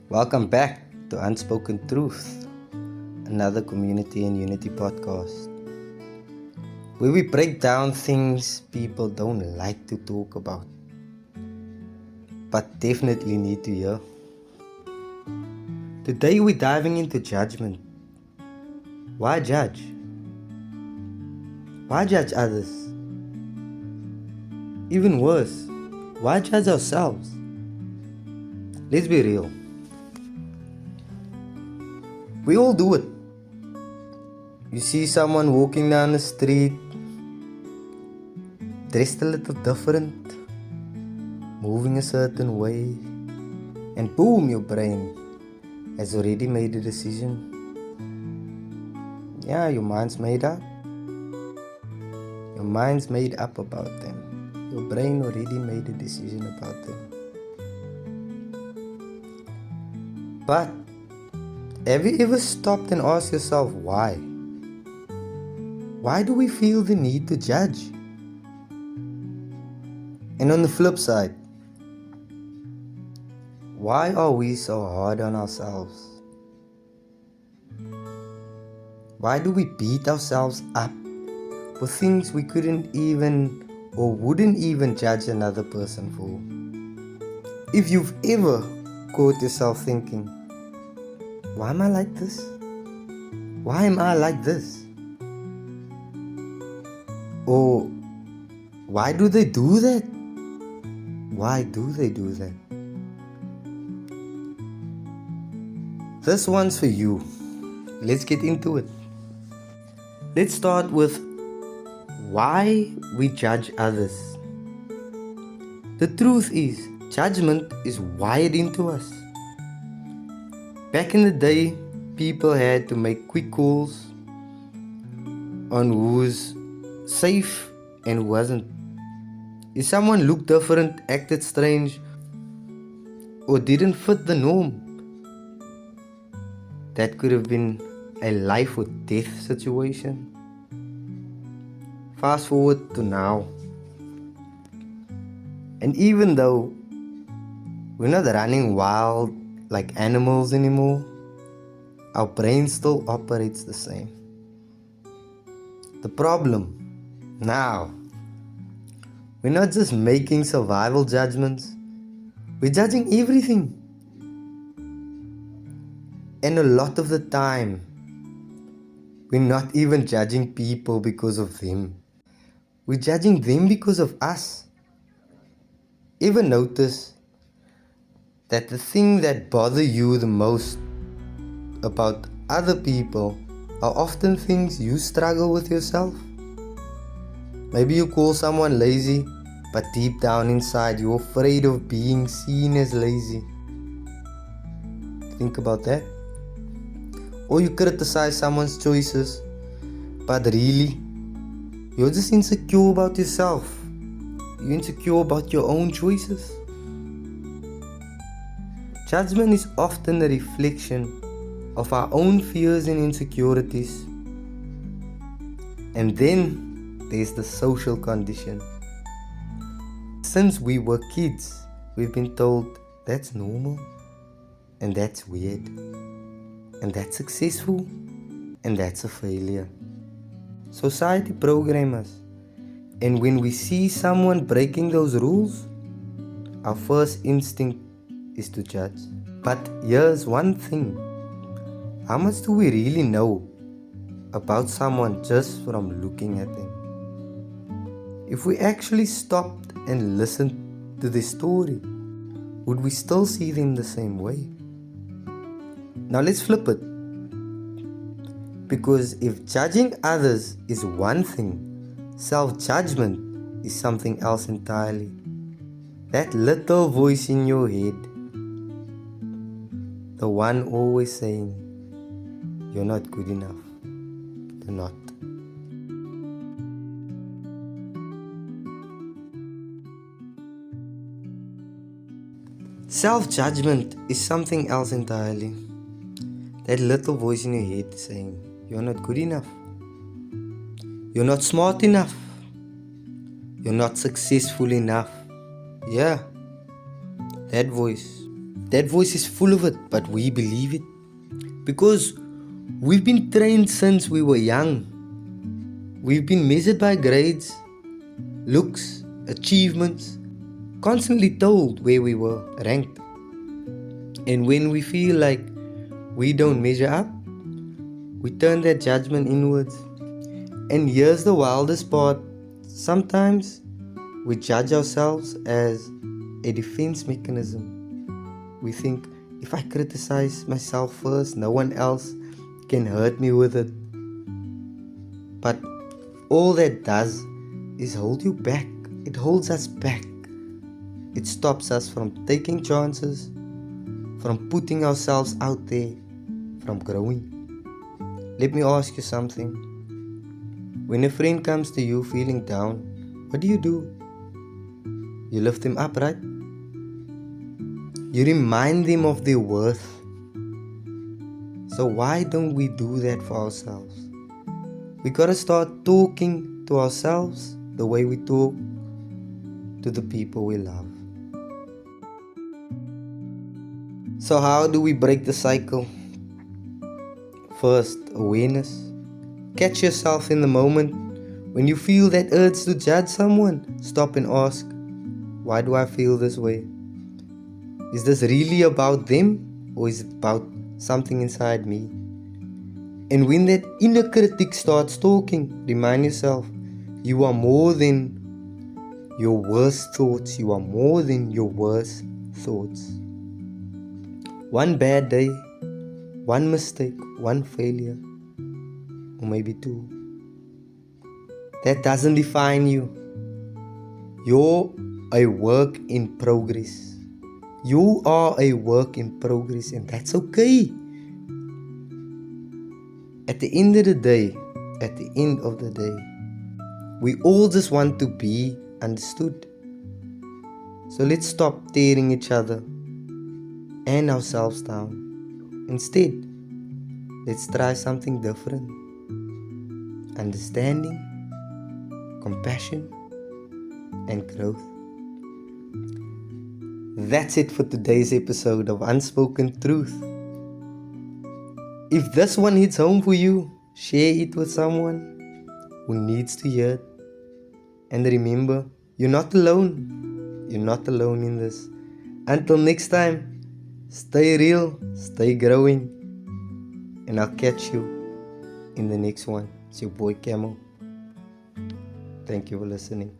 Welcome back to Unspoken Truths, another community and unity podcast, where we break down things people don't like to talk about, but definitely need to hear. Today we're diving into judgment. Why judge? Why judge others? Even worse, why judge ourselves? Let's be real. We all do it. You see someone walking down the street, dressed a little different, moving a certain way, and boom, your brain has already made a decision. Yeah, your mind's made up. Your mind's made up about them. Your brain already made a decision about them. But have you ever stopped and asked yourself why? Why do we feel the need to judge? And on the flip side, why are we so hard on ourselves? Why do we beat ourselves up for things we couldn't even or wouldn't even judge another person for? If you've ever caught yourself thinking, why am I like this? Why am I like this? Or why do they do that? Why do they do that? This one's for you. Let's get into it. Let's start with why we judge others. The truth is, judgment is wired into us. Back in the day, people had to make quick calls on who's safe and who wasn't. If someone looked different, acted strange, or didn't fit the norm, that could have been a life or death situation. Fast forward to now. And even though we're not running wild like animals anymore, our brain still operates the same. The problem now, we're not just making survival judgments, we're judging everything. And a lot of the time, we're not even judging people because of them. We're judging them because of us. Ever notice that the thing that bothers you the most about other people are often things you struggle with yourself? Maybe you call someone lazy, but deep down inside you're afraid of being seen as lazy. Think about that. Or you criticize someone's choices, but really, you're just insecure about yourself. You're insecure about your own choices. Judgment is often a reflection of our own fears and insecurities. And then there's the social condition. Since we were kids, we've been told that's normal, and that's weird, and that's successful, and that's a failure. Society programs us, and when we see someone breaking those rules, our first instinct is to judge. But here's one thing. How much do we really know about someone just from looking at them? If we actually stopped and listened to their story, would we still see them the same way? Now let's flip it. Because if judging others is one thing, self-judgment is something else entirely. That little voice in your head, the one always saying, you're not good enough. You're not. Self-judgment is something else entirely. That little voice in your head saying, you're not good enough. You're not smart enough. You're not successful enough. Yeah, that voice. That voice is full of it, but we believe it because we've been trained since we were young. We've been measured by grades, looks, achievements, constantly told where we were ranked. And when we feel like we don't measure up, we turn that judgment inwards. And here's the wildest part. Sometimes we judge ourselves as a defense mechanism. We think, if I criticize myself first, no one else can hurt me with it. But all that does is hold you back. It holds us back. It stops us from taking chances, from putting ourselves out there, from growing. Let me ask you something. When a friend comes to you feeling down, what do? You lift them up, right? You remind them of their worth. So why don't we do that for ourselves? We gotta start talking to ourselves the way we talk to the people we love. So how do we break the cycle? First, awareness. Catch yourself in the moment. When you feel that urge to judge someone, stop and ask, why do I feel this way? Is this really about them, or is it about something inside me? And when that inner critic starts talking, remind yourself, you are more than your worst thoughts. You are more than your worst thoughts. One bad day, one mistake, one failure, or maybe two. That doesn't define you. You're a work in progress. You are a work in progress, and that's okay. At the end of the day, we all just want to be understood. So let's stop tearing each other and ourselves down. Instead, let's try something different. Understanding, compassion, and growth. That's it for today's episode of Unspoken Truth. If this one hits home for you, share it with someone who needs to hear it. And remember, you're not alone. You're not alone in this. Until next time, stay real, stay growing, and I'll catch you in the next one. It's your boy Camo. Thank you for listening.